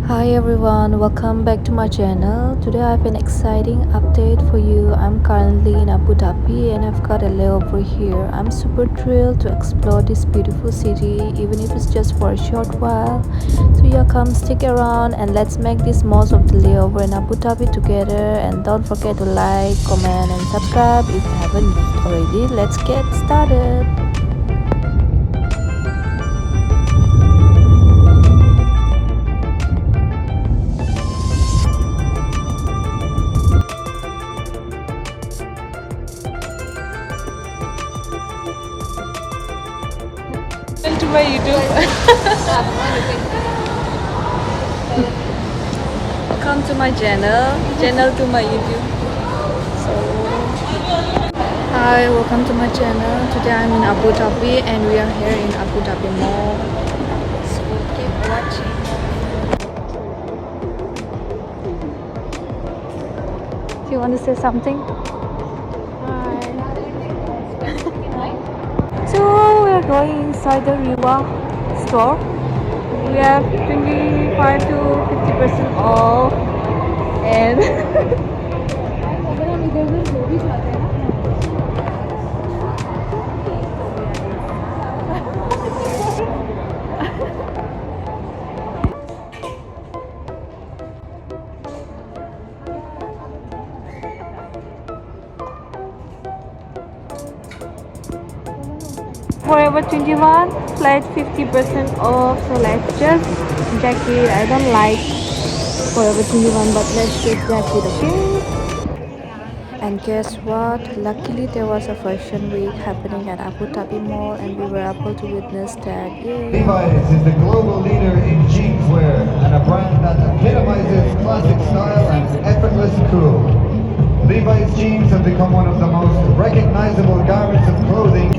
Hi everyone, welcome back to my channel. Today I have an exciting update for you. I'm currently in Abu Dhabi and I've got a layover here. I'm super thrilled to explore this beautiful city, even if it's just for a short while. So yeah, come stick around and let's make this most of the layover in Abu Dhabi together. And don't forget to like, comment and subscribe if you haven't already. Let's get started. To my YouTube. Welcome to my channel to my YouTube. So hi, welcome to my channel. Today I'm in Abu Dhabi and we are here in Abu Dhabi Mall. So keep watching. Do you want to say something? Hi. So we are going inside the Riva store. We have 25 to 50% off and Forever 21 flat 50% off, so let's just check it. I don't like Forever 21, but let's just check it, okay? And guess what? Luckily there was a fashion week happening at Abu Dhabi Mall and we were able to witness that. Yay. Levi's is the global leader in jeanswear and a brand that epitomizes classic style and effortless cool. Levi's jeans have become one of the most recognizable garments of clothing.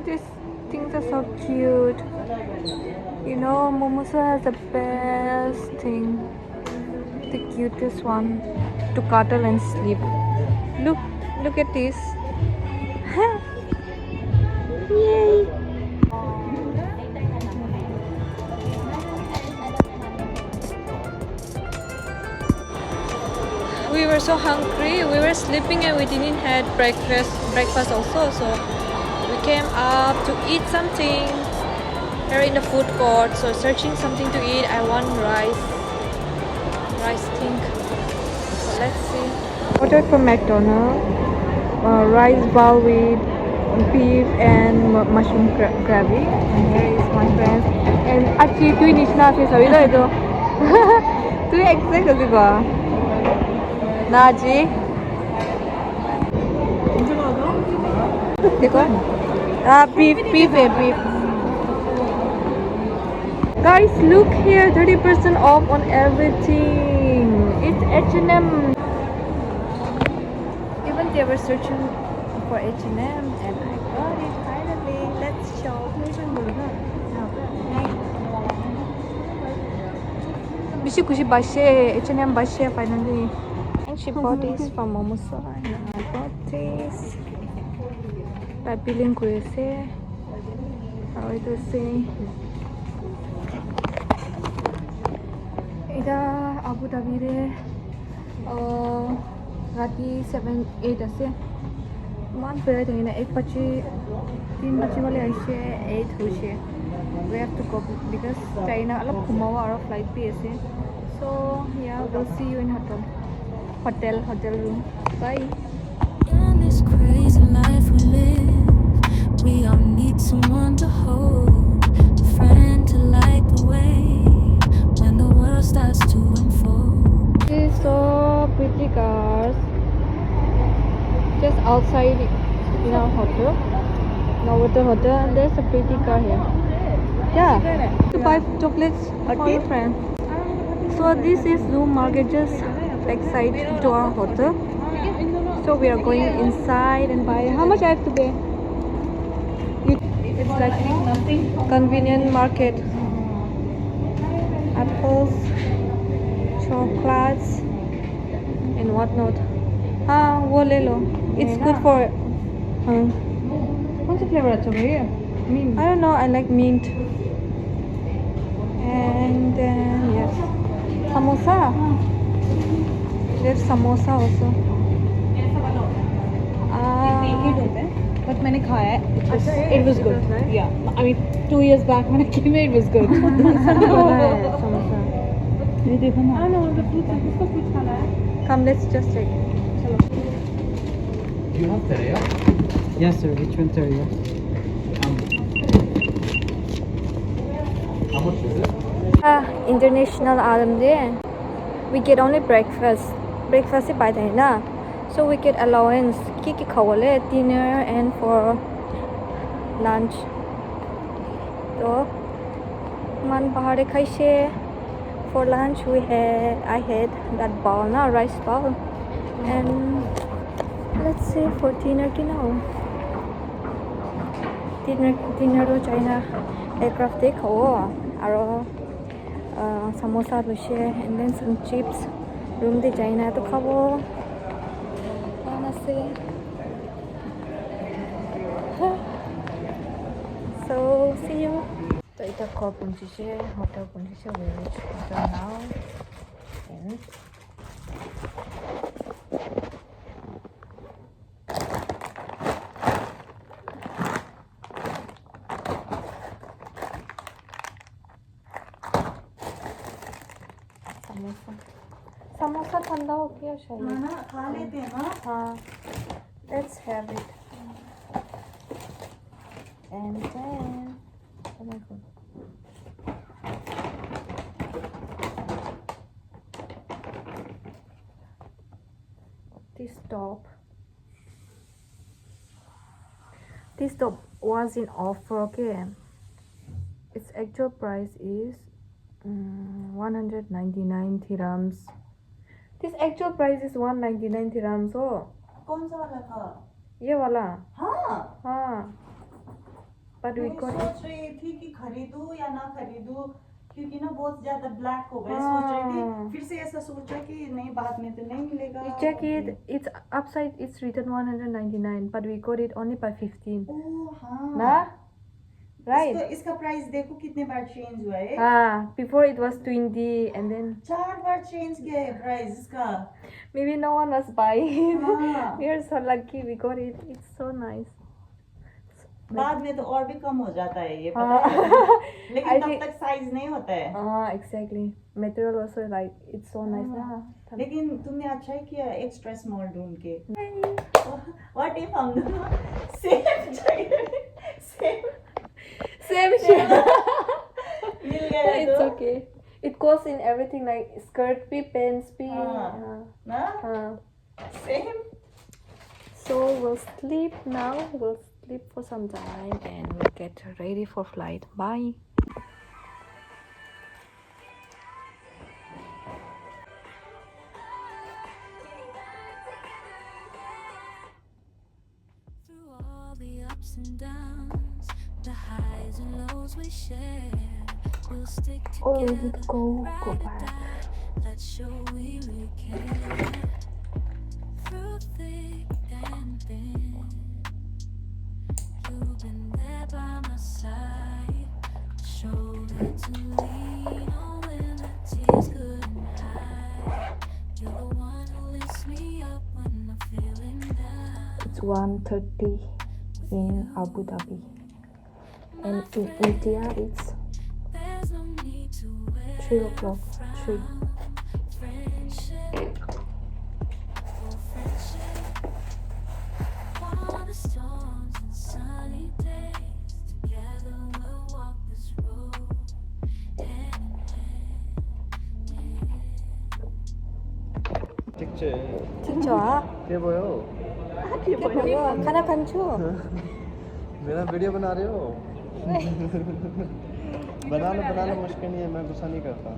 These things are so cute. You know, Momosa has the best thing, the cutest one to cuddle and sleep. Look at this. Yay! We were so hungry. We were sleeping and we didn't had breakfast also. So we came up to eat something here in the food court. So searching something to eat. I want rice thing. So let's see. Ordered from McDonald's rice bowl with beef and mushroom gravy. And here is my friend. And actually, two is not so ito. Two exact kasi ba? Naji. देखो beef. Guys, look here, 30% off on everything. It's H&M. Even they were searching for H&M and I got it finally. Let's shop. Bishi kushi bashe, H&M bashe finally. And she bought this from Momosa and I bought this. By billing kuese. How to say? Ida Abu Dhabi re rati 7-8 ase. Man pera thina 1 baje 3 baje wale aise 8 hoise. We have to go because China alop khumawa aro flight pi ase. So yeah, we'll see you in hotel room. Bye. In this crazy life we live, we all need someone to hold, a friend to light the way when the world starts to unfold. This is so pretty cars just outside in our hotel. Now with the hotel, and there's a pretty car here. Yeah, to buy chocolates for your friend. So this is Zoom Market just backside to our hotel. So we are going inside and buy. How much I have to pay? It's like nothing. Convenient market. Apples, chocolates, and whatnot. वो ले लो. It's good for. कौन सा flavour अच्छा भैया? I don't know. I like mint. And then yes, samosa. There's samosa also. But मैंने खाया है. It was it was good. nice? Yeah. I mean 2 years back when I came here, it was good. samosa. ये देखो ना. हाँ ना उनका fruits है. किसका fruits खाना है? Come, let's just check. You have teriyaki? Yes, sir. Which one, sir? Yeah. How much is it? International Adam Day. We get only breakfast. Breakfast is by the na. So we get allowance. Kiki kawale dinner and for lunch. So man bahare khaise. For lunch I had that ball na rice ball. And let's say for dinner dinner China aircraft take aro samosa lushe and then some chips room de China to khabo honestly. So see you. So ita ko punjise hotel punjise we reach hotel now and samosa ठंडा हो गया शायद. ना खा लेते हैं ना. हाँ, let's have it. And then, oh my god. This top was in offer. Okay, its actual price is 199 dirhams. This actual price is 199 dirhams. Oh, कौन सा वाला था? ये वाला. हाँ. हाँ. But we मैं got it. सोच रही थी कि खरीदूं या ना खरीदूं क्योंकि ना बहुत ज्यादा ब्लैक हो गए. सोच रही थी फिर से ऐसा सोचा कि नहीं बाद में तो नहीं मिलेगा. You check it. It's upside. It's written 199, but we got it only by 15. ओह हाँ. ना? Right. इसका प्राइस देखो कितने बार चेंज हुआ है. Ah, before it was 20 and then 4 bar change किया है प्राइस इसका. maybe no one was buying. हाँ. We are so lucky we got it. It's so nice. बाद में तो और भी कम हो जाता है ये पता हाँ. है. लेकिन I तब think- तक साइज नहीं होता है. Exactly. Material also like it's so nice. हाँ. ना. लेकिन तुमने अच्छा ही किया एक्स्ट्रा स्मॉल ढूंढ के. व्हाट इफ हम दोनों सेम जगह सेम Same shit. मिल गया It's तो okay. It goes in everything like skirt bhi, pants bhi. हाँ. ना same. So we'll sleep now. We'll sleep for some time and we'll get ready for flight. Bye. Through all the ups and downs, the highs and lows we share, we'll stick Oh, we together. go ride or back. die. Let's show we really care. Through thick and thin, you've been there by my side, shoulder to lean on when the tears couldn't hide. You're the one who lifts me up when I'm feeling down. It's 1:30 in Abu Dhabi. And in India it's There's no need to wear 3 o'clock. 3. friendship, for friendship. All the storms and sunny days, together we'll walk this road, hand in hand. Picture. 진짜? क्या बोलो? खाना खान्छौ? मेरा video बना रहे हो? बना लो मुश्किल नहीं है मैं गुस्सा नहीं करता.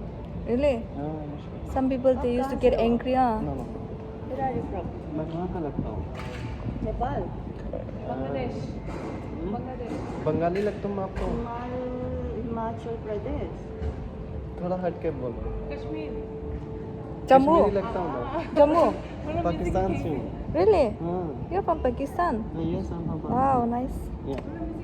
Really? हाँ मुश्किल. Some people they used to get angry. No. मैं कहाँ का लगता हूँ? नेपाल. बांग्लादेश. बांग्लादेश. बंगाली लगता हूँ मैं आपको? हिमाचल प्रदेश। थोड़ा हट के बोलो। Jammu. कश्मीरी लगता हूँ मैं। Jammu. पाकिस्तान से हूँ। Really? हाँ। You're from Pakistan? Yes, I'm from Wow, nice. Yeah.